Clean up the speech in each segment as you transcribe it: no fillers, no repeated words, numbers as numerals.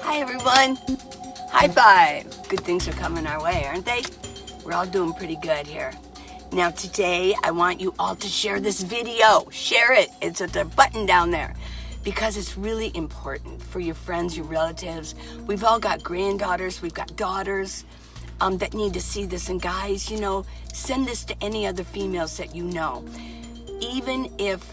Hi everyone. High five. Good things are coming our way, aren't they? We're all doing pretty good here. Now today I want you all to share this video. Share it. It's at the button down there because it's really important for your friends, your relatives. We've all got granddaughters. We've got daughters that need to see this. And guys, send this to any other females that you know. Even if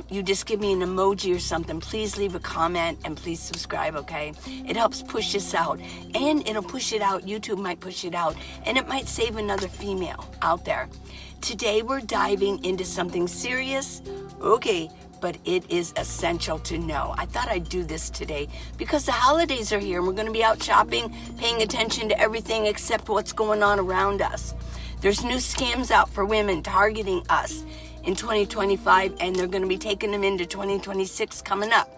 you just give me an emoji or something, please leave a comment and please subscribe, okay? It helps push this out, and it'll push it out. YouTube might push it out, and it might save another female out there. Today we're diving into something serious, okay, but it is essential to know. I thought I'd do this today because the holidays are here and we're going to be out shopping, paying attention to everything except what's going on around us. There's new scams out for women targeting us in 2025, and they're going to be taking them into 2026 coming up.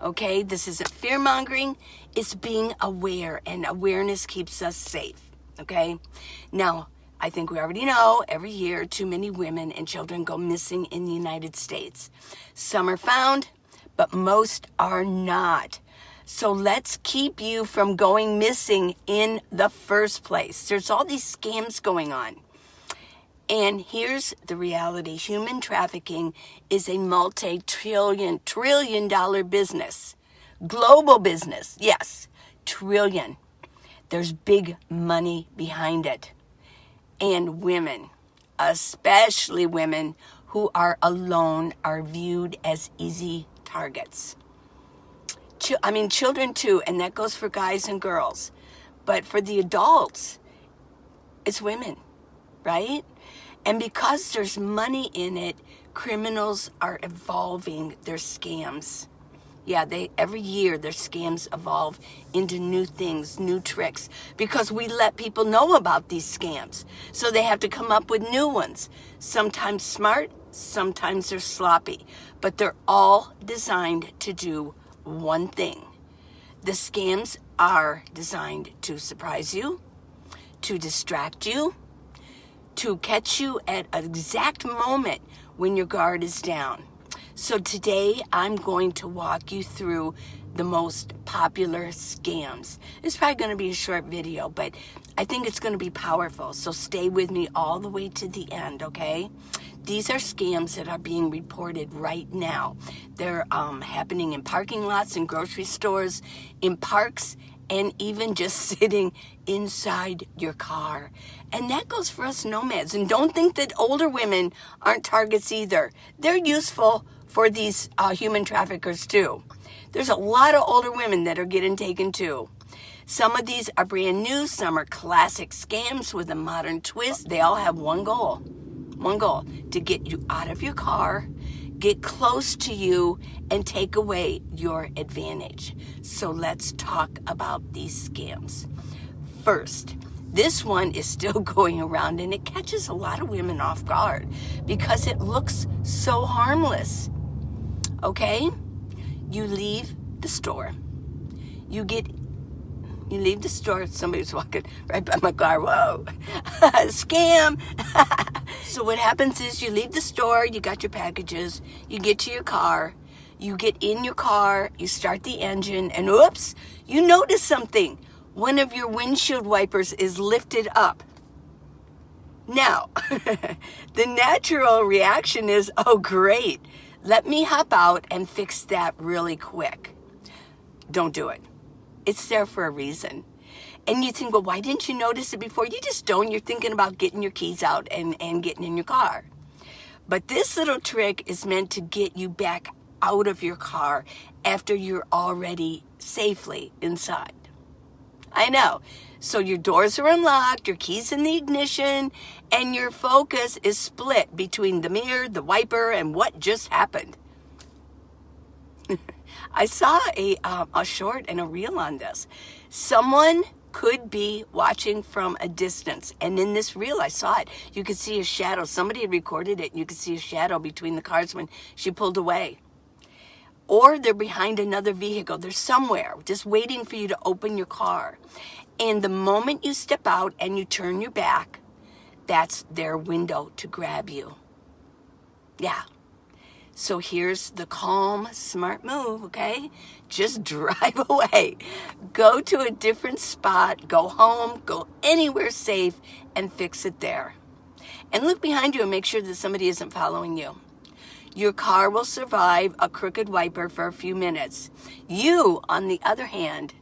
Okay, this isn't fear-mongering, it's being aware, and awareness keeps us safe. Okay, now I think we already know every year too many women and children go missing in the United States. Some are found, but most are not. So let's keep you from going missing in the first place. There's all these scams going on. And here's the reality. Human trafficking is a multi-trillion dollar business. Global business. Yes, trillion. There's big money behind it. And women, especially women who are alone, are viewed as easy targets. Children too, and that goes for guys and girls. But for the adults, it's women, right? And because there's money in it, criminals are evolving their scams. Yeah, every year their scams evolve into new things, new tricks, because we let people know about these scams. So they have to come up with new ones. Sometimes smart, sometimes they're sloppy, but they're all designed to do one thing. The scams are designed to surprise you, to distract you, to catch you at an exact moment when your guard is down. So today I'm going to walk you through the most popular scams. It's probably going to be a short video, but I think it's going to be powerful. So stay with me all the way to the end, okay? These are scams that are being reported right now. They're happening in parking lots, in grocery stores, in parks, and even just sitting inside your car. And that goes for us nomads. And don't think that older women aren't targets either. They're useful for these human traffickers too. There's a lot of older women that are getting taken too. Some of these are brand new. Some are classic scams with a modern twist. They all have one goal, to get you out of your car, get close to you, and take away your advantage. So let's talk about these scams. First, this one is still going around, and it catches a lot of women off guard because it looks so harmless. Okay? You leave the store. You leave the store. Somebody's walking right by my car. Whoa. Scam. So what happens is you leave the store, you got your packages, you get to your car, you get in your car, you start the engine, and oops, you notice something. One of your windshield wipers is lifted up. Now, the natural reaction is, oh great, let me hop out and fix that really quick. Don't do it. It's there for a reason. And you think, well, why didn't you notice it before? You just don't. You're thinking about getting your keys out and getting in your car. But this little trick is meant to get you back out of your car after you're already safely inside. I know. So your doors are unlocked, your keys in the ignition, and your focus is split between the mirror, the wiper, and what just happened. I saw a short and a reel on this. Someone could be watching from a distance. And in this reel, I saw it. You could see a shadow. Somebody had recorded it, and you could see a shadow between the cars when she pulled away. Or they're behind another vehicle. They're somewhere, just waiting for you to open your car. And the moment you step out and you turn your back, that's their window to grab you. Yeah. So here's the calm, smart move, okay? Just drive away. Go to a different spot, go home, go anywhere safe, and fix it there. And look behind you and make sure that somebody isn't following you. Your car will survive a crooked wiper for a few minutes. You, on the other hand,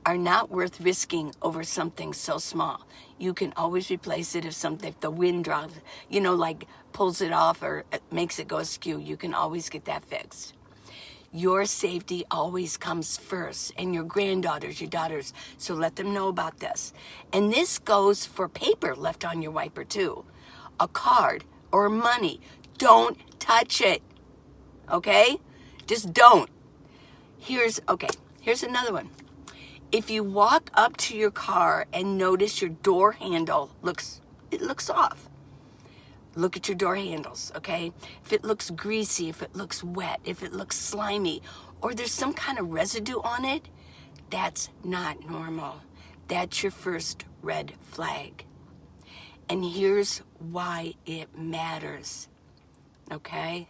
are not worth risking over something so small. You can always replace it if the wind drops, like pulls it off or makes it go askew. You can always get that fixed. Your safety always comes first, and your granddaughters, your daughters, so let them know about this. And this goes for paper left on your wiper too. A card or money. Don't touch it, okay? Just don't. Here's another one. If you walk up to your car and notice your door handle looks off, look at your door handles, okay? If it looks greasy, if it looks wet, if it looks slimy, or there's some kind of residue on it, that's not normal. That's your first red flag. And here's why it matters, okay?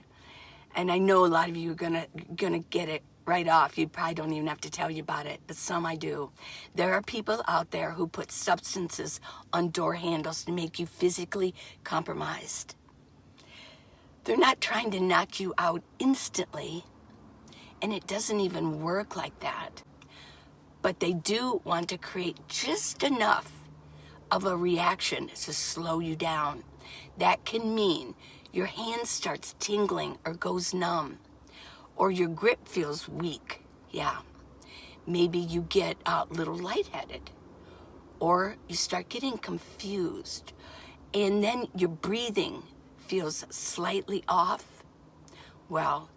And I know a lot of you are gonna get it right off. You probably don't even have to tell you about it, but some I do. There are people out there who put substances on door handles to make you physically compromised. They're not trying to knock you out instantly, and it doesn't even work like that. But they do want to create just enough of a reaction to slow you down. That can mean your hand starts tingling or goes numb, or your grip feels weak. Yeah. Maybe you get a little lightheaded, or you start getting confused, and then your breathing feels slightly off. Well,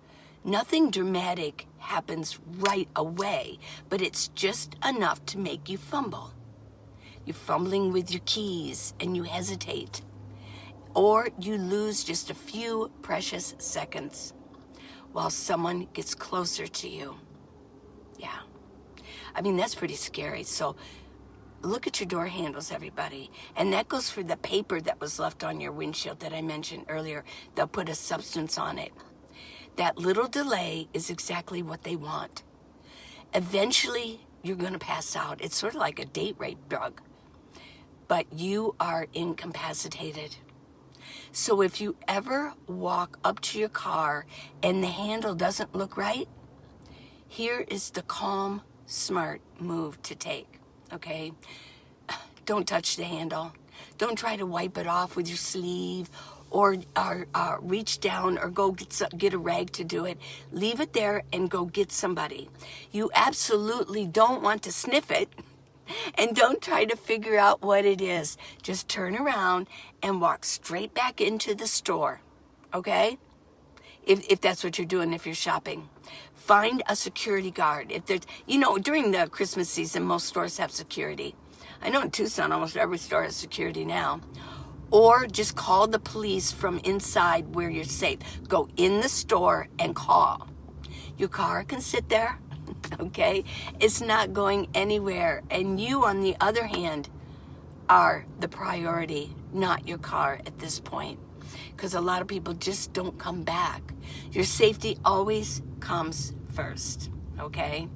nothing dramatic happens right away, but it's just enough to make you fumble. You're fumbling with your keys and you hesitate, or you lose just a few precious seconds while someone gets closer to you. Yeah. I mean, that's pretty scary. So look at your door handles, everybody. And that goes for the paper that was left on your windshield that I mentioned earlier. They'll put a substance on it. That little delay is exactly what they want. Eventually, you're going to pass out. It's sort of like a date rape drug. But you are incapacitated. So if you ever walk up to your car and the handle doesn't look right, here is the calm, smart move to take, okay? Don't touch the handle. Don't try to wipe it off with your sleeve or reach down or go get a rag to do it. Leave it there and go get somebody. You absolutely don't want to sniff it. And don't try to figure out what it is. Just turn around and walk straight back into the store, okay? If that's what you're doing, if you're shopping. Find a security guard. If there's, during the Christmas season, most stores have security. I know in Tucson, almost every store has security now. Or just call the police from inside where you're safe. Go in the store and call. Your car can sit there. Okay? It's not going anywhere. And you, on the other hand, are the priority, not your car at this point. Because a lot of people just don't come back. Your safety always comes first. Okay?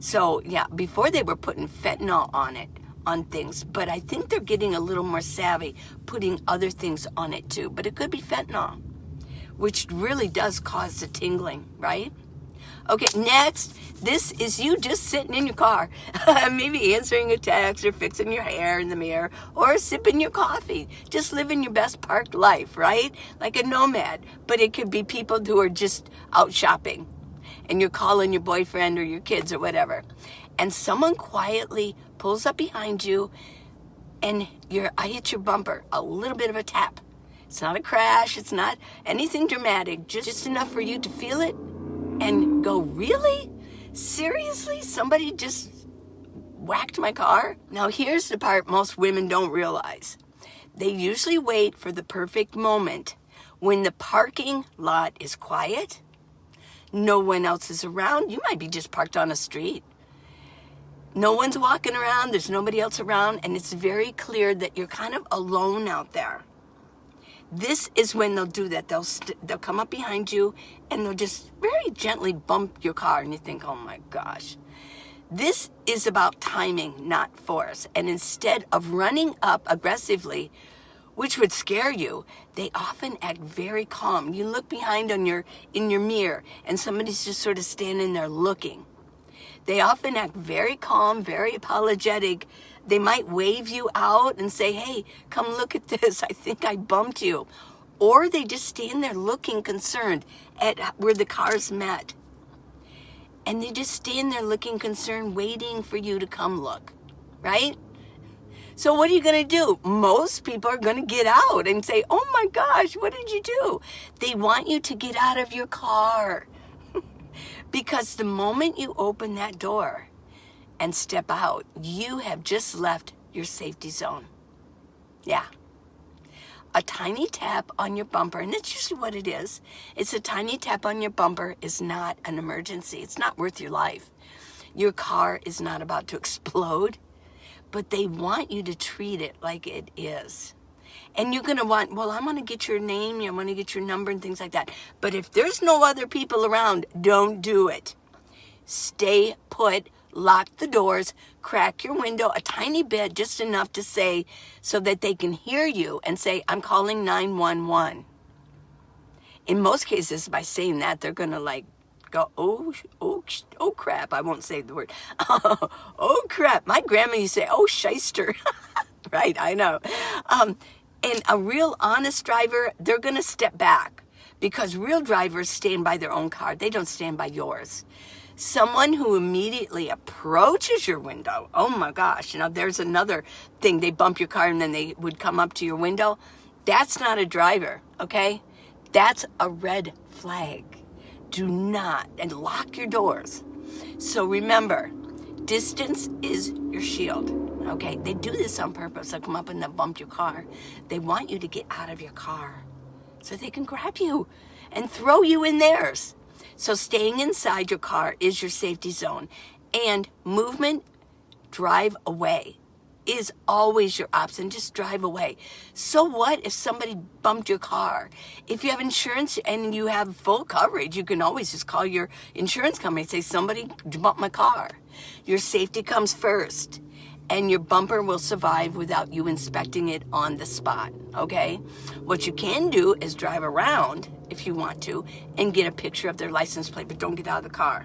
So, yeah, before they were putting fentanyl on things. But I think they're getting a little more savvy, putting other things on it too. But it could be fentanyl, which really does cause the tingling, right? Okay, next, this is you just sitting in your car, maybe answering a text or fixing your hair in the mirror or sipping your coffee, just living your best parked life, right? Like a nomad. But it could be people who are just out shopping and you're calling your boyfriend or your kids or whatever. And someone quietly pulls up behind you and I hit your bumper, a little bit of a tap. It's not a crash, it's not anything dramatic, just enough for you to feel it and go, really? Seriously? Somebody just whacked my car? Now here's the part most women don't realize. They usually wait for the perfect moment when the parking lot is quiet, no one else is around. You might be just parked on a street. No one's walking around, there's nobody else around, and it's very clear that you're kind of alone out there. This is when they'll do that. They'll come up behind you and they'll just very gently bump your car, and you think, oh my gosh. This is about timing, not force. And instead of running up aggressively, which would scare you, they often act very calm. You look behind in your mirror and somebody's just sort of standing there looking. They often act very calm, very apologetic. They might wave you out and say, hey, come look at this. I think I bumped you. Or they just stand there looking concerned at where the cars met. And they just stand there looking concerned, waiting for you to come look, right? So what are you going to do? Most people are going to get out and say, oh my gosh, what did you do? They want you to get out of your car. Because the moment you open that door and step out, you have just left your safety zone. Yeah. A tiny tap on your bumper, and that's usually what it is. It's a tiny tap on your bumper is not an emergency. It's not worth your life. Your car is not about to explode, but they want you to treat it like it is. And you're going to want, well, I want to get your name, I want to get your number and things like that. But if there's no other people around, don't do it. Stay put, lock the doors, crack your window a tiny bit, just enough to say, so that they can hear you and say, I'm calling 911. In most cases, by saying that, they're going to like go, oh crap. I won't say the word. Oh crap. My grandma used to say, oh shyster. Right, I know. And a real honest driver, they're going to step back because real drivers stand by their own car. They don't stand by yours. Someone who immediately approaches your window, oh my gosh, there's another thing. They bump your car and then they would come up to your window. That's not a driver, okay? That's a red flag. Do not, and lock your doors. So remember, distance is your shield. Okay, they do this on purpose. They'll come up and they'll bump your car. They want you to get out of your car so they can grab you and throw you in theirs. So staying inside your car is your safety zone. And movement, drive away, is always your option. Just drive away. So what if somebody bumped your car? If you have insurance and you have full coverage, you can always just call your insurance company and say, somebody bumped my car. Your safety comes first. And your bumper will survive without you inspecting it on the spot, okay? What you can do is drive around, if you want to, and get a picture of their license plate, but don't get out of the car,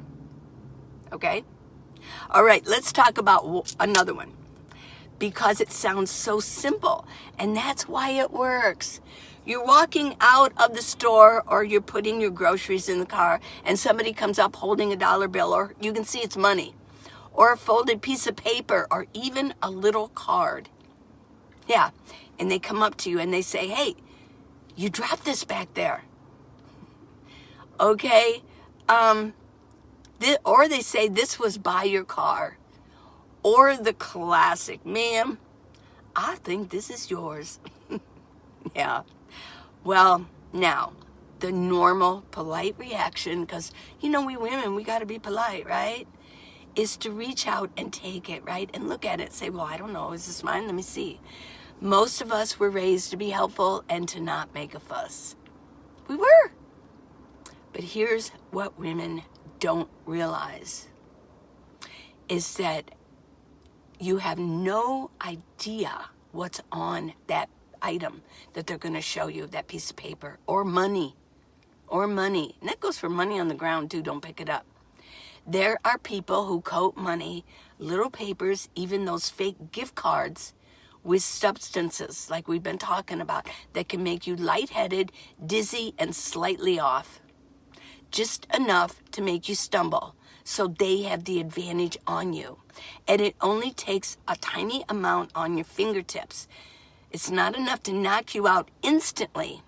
okay? All right, let's talk about another one, because it sounds so simple, and that's why it works. You're walking out of the store, or you're putting your groceries in the car, and somebody comes up holding a dollar bill, or you can see it's money, or a folded piece of paper, or even a little card. Yeah, and they come up to you and they say, hey, you dropped this back there. Okay, or they say this was by your car. Or the classic, ma'am, I think this is yours. Yeah, well, now, the normal polite reaction, because, we women, we got to be polite, right? Is to reach out and take it, right? And look at it, say, well, I don't know, is this mine? Let me see. Most of us were raised to be helpful and to not make a fuss. We were. But here's what women don't realize, is that you have no idea what's on that item that they're going to show you, that piece of paper, or money. And that goes for money on the ground too, don't pick it up. There are people who coat money, little papers, even those fake gift cards, with substances like we've been talking about that can make you lightheaded, dizzy, and slightly off. Just enough to make you stumble, so they have the advantage on you. And it only takes a tiny amount on your fingertips. It's not enough to knock you out instantly.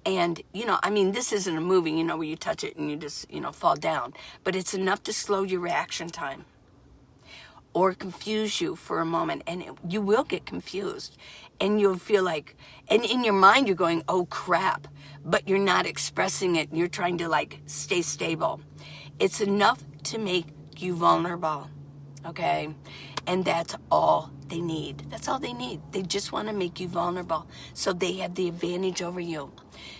And, this isn't a movie, where you touch it and you just, fall down. But it's enough to slow your reaction time or confuse you for a moment. And you will get confused. And you'll feel like, and in your mind, you're going, oh, crap. But you're not expressing it. You're trying to, stay stable. It's enough to make you vulnerable, okay? And that's all they need. That's all they need. They just want to make you vulnerable so they have the advantage over you.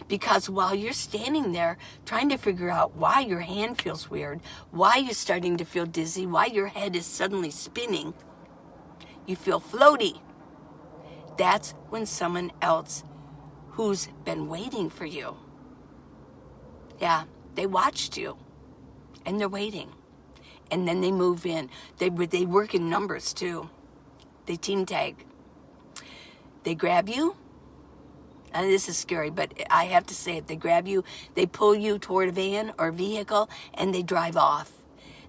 Because while you're standing there trying to figure out why your hand feels weird, why you're starting to feel dizzy, why your head is suddenly spinning, you feel floaty. That's when someone else who's been waiting for you, yeah, they watched you and they're waiting. And then they move in. They work in numbers too. They team tag. They grab you. And this is scary, but I have to say it. They grab you, they pull you toward a van or vehicle, and they drive off.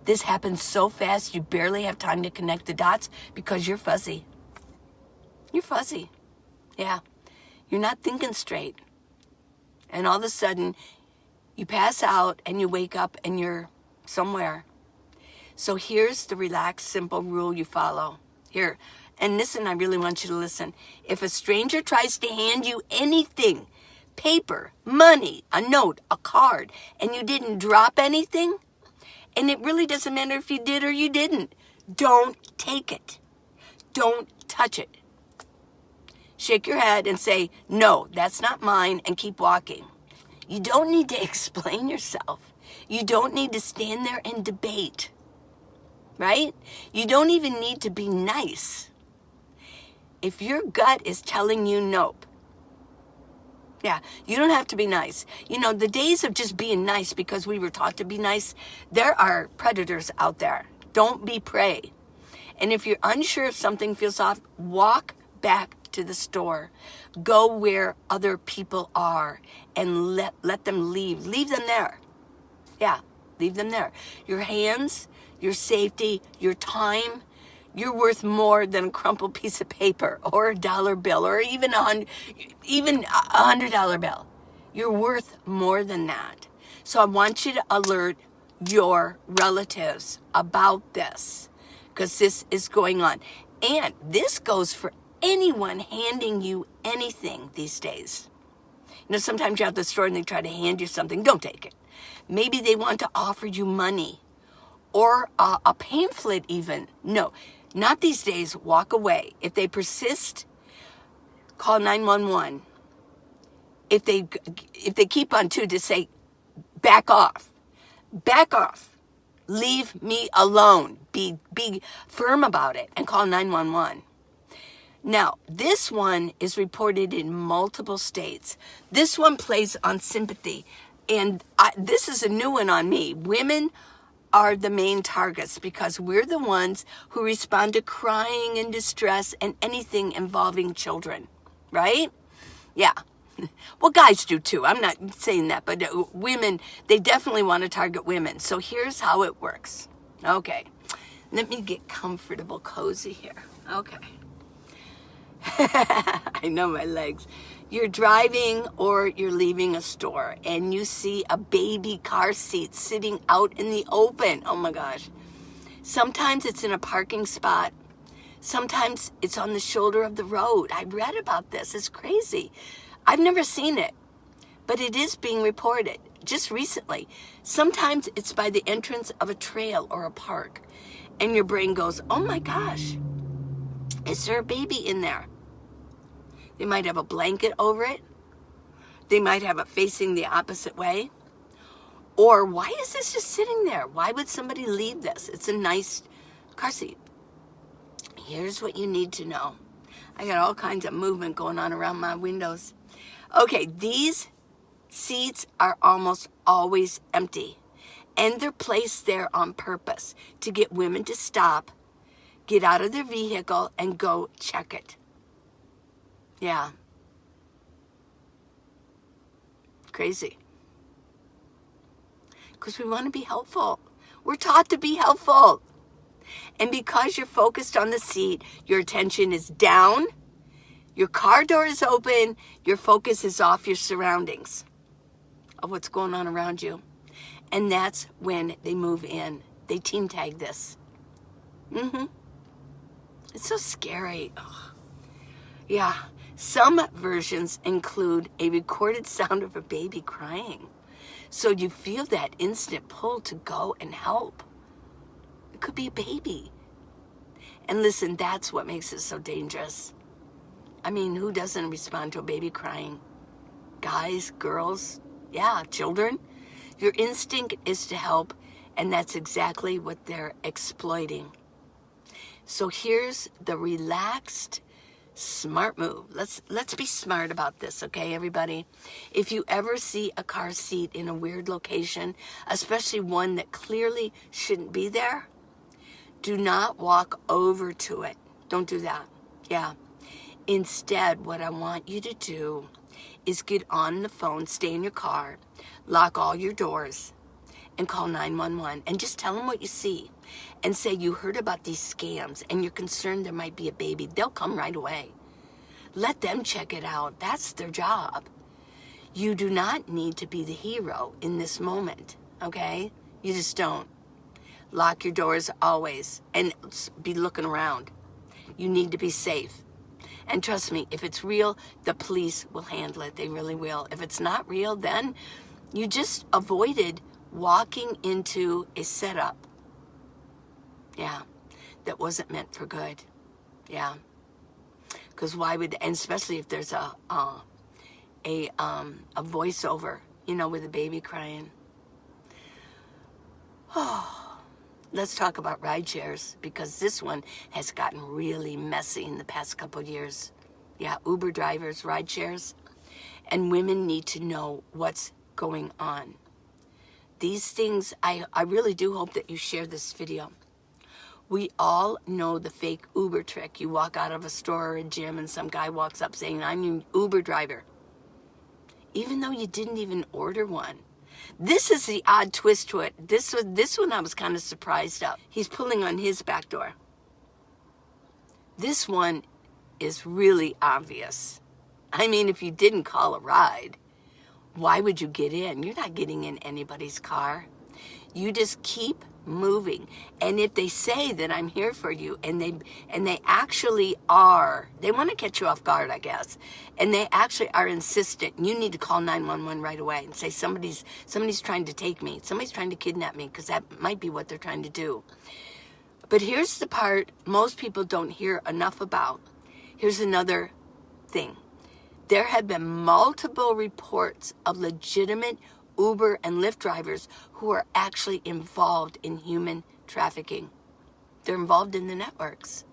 This happens so fast, you barely have time to connect the dots because you're fuzzy. You're fuzzy. Yeah. You're not thinking straight. And all of a sudden, you pass out and you wake up and you're somewhere. So here's the relaxed, simple rule you follow. Here. And listen, I really want you to listen. If a stranger tries to hand you anything, paper, money, a note, a card, and you didn't drop anything, and it really doesn't matter if you did or you didn't, don't take it. Don't touch it. Shake your head and say, no, that's not mine, and keep walking. You don't need to explain yourself. You don't need to stand there and debate, right? You don't even need to be nice. If your gut is telling you nope, yeah, you don't have to be nice. You know, the days of just being nice because we were taught to be nice, there are predators out there. Don't be prey. And if you're unsure if something feels off, walk back to the store. Go where other people are and let them leave. Leave them there. Yeah, leave them there. Your hands, your safety, your time, you're worth more than a crumpled piece of paper or a dollar bill or even a $100 bill. You're worth more than that. So I want you to alert your relatives about this because this is going on. And this goes for anyone handing you anything these days. You know, sometimes you're at the store and they try to hand you something. Don't take it. Maybe they want to offer you money or a pamphlet even. No. Not these days. Walk away. If they persist, call 911. If they keep on to say, back off. Back off. Leave me alone. Be firm about it and call 911. Now, this one is reported in multiple states. This one plays on sympathy. And this is a new one on me. Women are the main targets because we're the ones who respond to crying and distress and anything involving children, right? Yeah. Well, guys do too. I'm not saying that, but women, they definitely want to target women. So here's how it works. Okay. Let me get comfortable, cozy here. Okay. I know my legs. You're driving or you're leaving a store and you see a baby car seat sitting out in the open. Oh my gosh. Sometimes it's in a parking spot. Sometimes it's on the shoulder of the road. I read about this. It's crazy. I've never seen it, but it is being reported just recently. Sometimes it's by the entrance of a trail or a park and your brain goes, oh my gosh, is there a baby in there? They might have a blanket over it. They might have it facing the opposite way. Or why is this just sitting there? Why would somebody leave this? It's a nice car seat. Here's what you need to know. I got all kinds of movement going on around my windows. Okay, these seats are almost always empty. And they're placed there on purpose to get women to stop, get out of their vehicle, and go check it. Yeah. Crazy. Because we want to be helpful. We're taught to be helpful. And because you're focused on the seat, your attention is down, your car door is open, your focus is off your surroundings of what's going on around you. And that's when they move in. They team tag this. It's so scary. Ugh. Yeah. Some versions include a recorded sound of a baby crying. So you feel that instant pull to go and help. It could be a baby. And listen, that's what makes it so dangerous. I mean, who doesn't respond to a baby crying? Guys, girls, yeah, children. Your instinct is to help, and that's exactly what they're exploiting. So here's the relaxed, smart move. Let's be smart about this, okay, everybody? If you ever see a car seat in a weird location, especially one that clearly shouldn't be there, do not walk over to it. Don't do that. Yeah. Instead, what I want you to do is get on the phone, stay in your car, lock all your doors, and call 911 and just tell them what you see and say you heard about these scams and you're concerned there might be a baby. They'll come right away. Let them check it out. That's their job. You do not need to be the hero in this moment, okay? You just don't. Lock your doors always and be looking around. You need to be safe. And trust me, if it's real, the police will handle it. They really will. If it's not real, then you just avoided walking into a setup. Yeah, that wasn't meant for good. Yeah. Because why would, and especially if there's a voiceover, you know, with a baby crying. Oh. Let's talk about ride shares, because this one has gotten really messy in the past couple of years. Yeah, Uber drivers, ride shares, and women need to know what's going on. These things, I really do hope that you share this video. We all know the fake Uber trick. You walk out of a store or a gym and some guy walks up saying, I'm an Uber driver, even though you didn't even order one. This is the odd twist to it. This one I was kind of surprised of. He's pulling on his back door. This one is really obvious. I mean, if you didn't call a ride, why would you get in? You're not getting in anybody's car. You just keep moving. And if they say that I'm here for you, and they actually are, they want to catch you off guard, I guess, and they actually are insistent, you need to call 911 right away and say somebody's trying to take me, somebody's trying to kidnap me, because that might be what they're trying to do. But here's the part most people don't hear enough about. Here's another thing. There have been multiple reports of legitimate Uber and Lyft drivers who are actually involved in human trafficking. They're involved in the networks.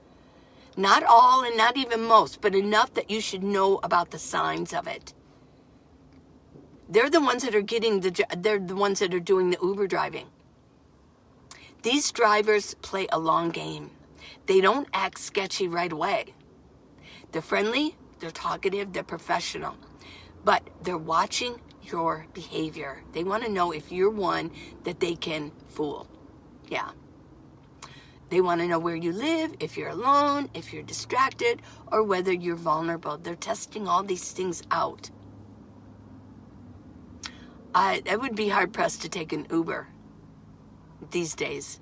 Not all and not even most, but enough that you should know about the signs of it. They're the ones that are they're the ones that are doing the Uber driving. These drivers play a long game. They don't act sketchy right away. They're friendly, they're talkative, they're professional, but they're watching your behavior. They want to know if you're one that they can fool. Yeah. They want to know where you live, if you're alone, if you're distracted, or whether you're vulnerable. They're testing all these things out. I would be hard-pressed to take an Uber these days.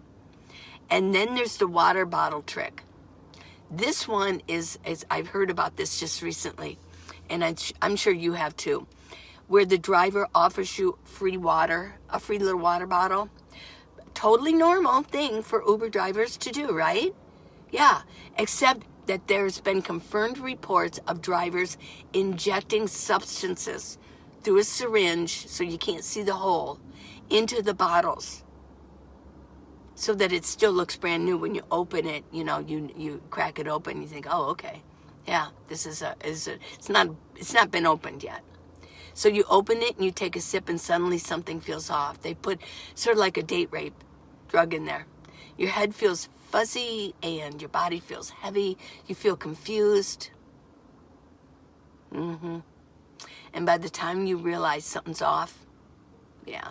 And then there's the water bottle trick. This one is I've heard about this just recently, and I'm sure you have too, where the driver offers you free water, a free little water bottle. Totally normal thing for Uber drivers to do, right? Yeah, except that there's been confirmed reports of drivers injecting substances through a syringe, so you can't see the hole, into the bottles, so that it still looks brand new when you open it. You know, you crack it open, you think, oh, okay, yeah, this it's not been opened yet. So you open it and you take a sip and suddenly something feels off. They put sort of like a date rape drug in there. Your head feels fuzzy and your body feels heavy. You feel confused. And by the time you realize something's off, yeah,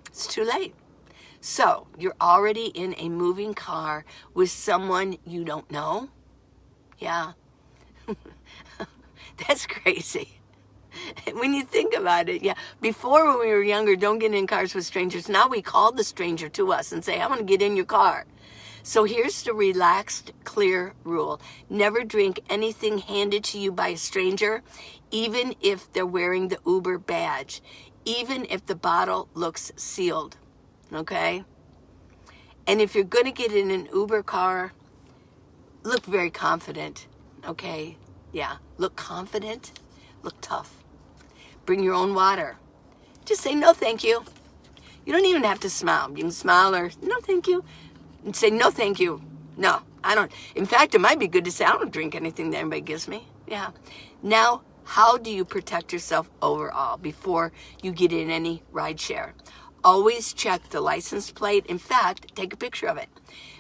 it's too late. So you're already in a moving car with someone you don't know. Yeah. That's crazy. When you think about it, yeah. Before, when we were younger, don't get in cars with strangers. Now we call the stranger to us and say, I want to get in your car. So here's the relaxed, clear rule. Never drink anything handed to you by a stranger, even if they're wearing the Uber badge, even if the bottle looks sealed, okay? And if you're going to get in an Uber car, look very confident, okay? Yeah, look confident, look tough. Bring your own water. Just say, no, thank you. You don't even have to smile. You can smile or, no, thank you. And say, no, thank you. No, I don't. In fact, it might be good to say, I don't drink anything that anybody gives me. Yeah. Now, how do you protect yourself overall before you get in any ride share? Always check the license plate. In fact, take a picture of it.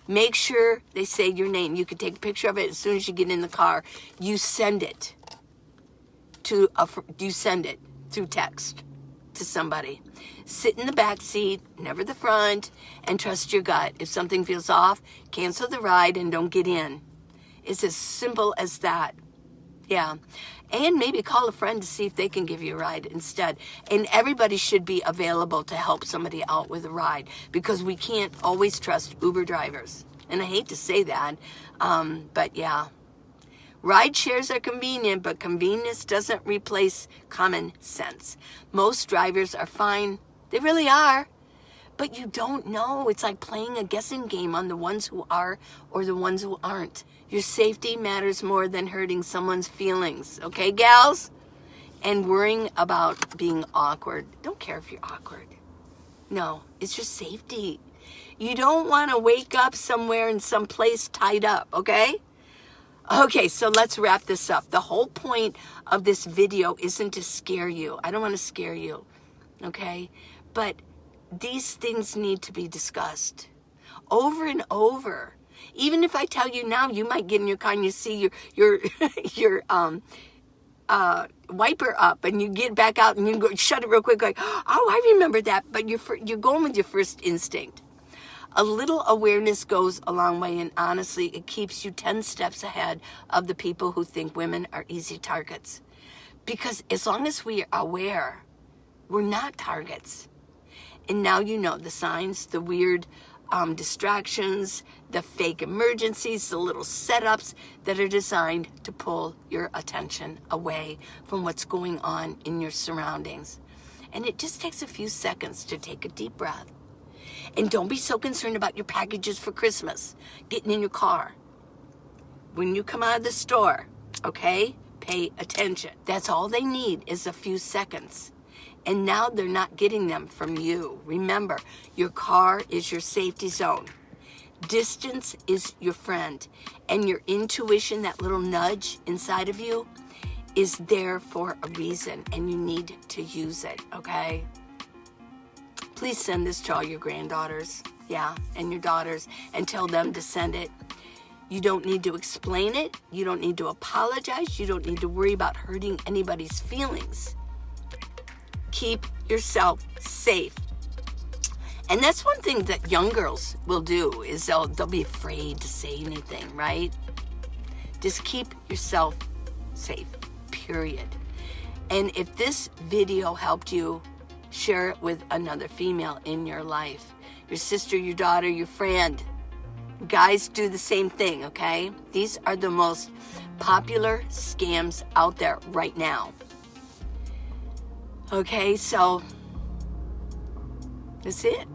Make sure they say your name. You can take a picture of it as soon as you get in the car. You send it through text to somebody. Sit in the back seat, never the front, and trust your gut. If something feels off, cancel the ride and don't get in. It's as simple as that. Yeah. And maybe call a friend to see if they can give you a ride instead. And everybody should be available to help somebody out with a ride, because we can't always trust Uber drivers. And I hate to say that, but yeah. Ride shares are convenient, but convenience doesn't replace common sense. Most drivers are fine. They really are. But you don't know. It's like playing a guessing game on the ones who are or the ones who aren't. Your safety matters more than hurting someone's feelings. Okay, gals? And worrying about being awkward. Don't care if you're awkward. No, it's your safety. You don't want to wake up somewhere in some place tied up, okay? Okay, so let's wrap this up. The whole point of this video isn't to scare you. I don't want to scare you, okay? But these things need to be discussed over and over. Even if I tell you now, you might get in your car and you see your wiper up, and you get back out and you go shut it real quick, like, oh, I remember that. But you're going with your first instinct. A little awareness goes a long way, and honestly, it keeps you 10 steps ahead of the people who think women are easy targets. Because as long as we are aware, we're not targets. And now you know the signs, the weird distractions, the fake emergencies, the little setups that are designed to pull your attention away from what's going on in your surroundings. And it just takes a few seconds to take a deep breath. And don't be so concerned about your packages for Christmas getting in your car. When you come out of the store, okay, pay attention. That's all they need is a few seconds. And now they're not getting them from you. Remember, your car is your safety zone. Distance is your friend. And your intuition, that little nudge inside of you, is there for a reason. And you need to use it, okay? Please send this to all your granddaughters, yeah, and your daughters, and tell them to send it. You don't need to explain it. You don't need to apologize. You don't need to worry about hurting anybody's feelings. Keep yourself safe. And that's one thing that young girls will do, is they'll be afraid to say anything, right? Just keep yourself safe, period. And if this video helped you, share it with another female in your life. Your sister, your daughter, your friend. Guys, do the same thing, okay? These are the most popular scams out there right now. Okay, so that's it.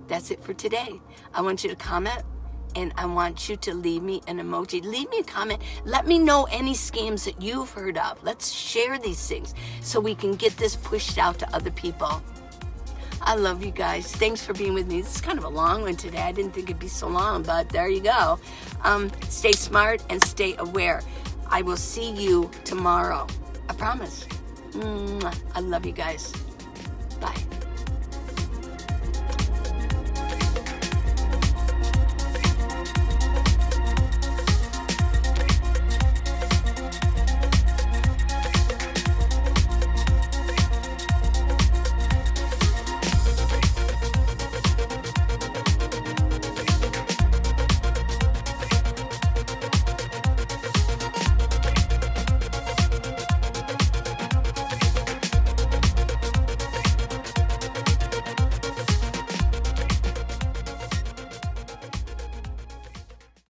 That's it for today. I want you to comment, and I want you to leave me an emoji. Leave me a comment. Let me know any scams that you've heard of. Let's share these things so we can get this pushed out to other people. I love you guys. Thanks for being with me. This is kind of a long one today. I didn't think it'd be so long, but there you go. Stay smart and stay aware. I will see you tomorrow. I promise. I love you guys.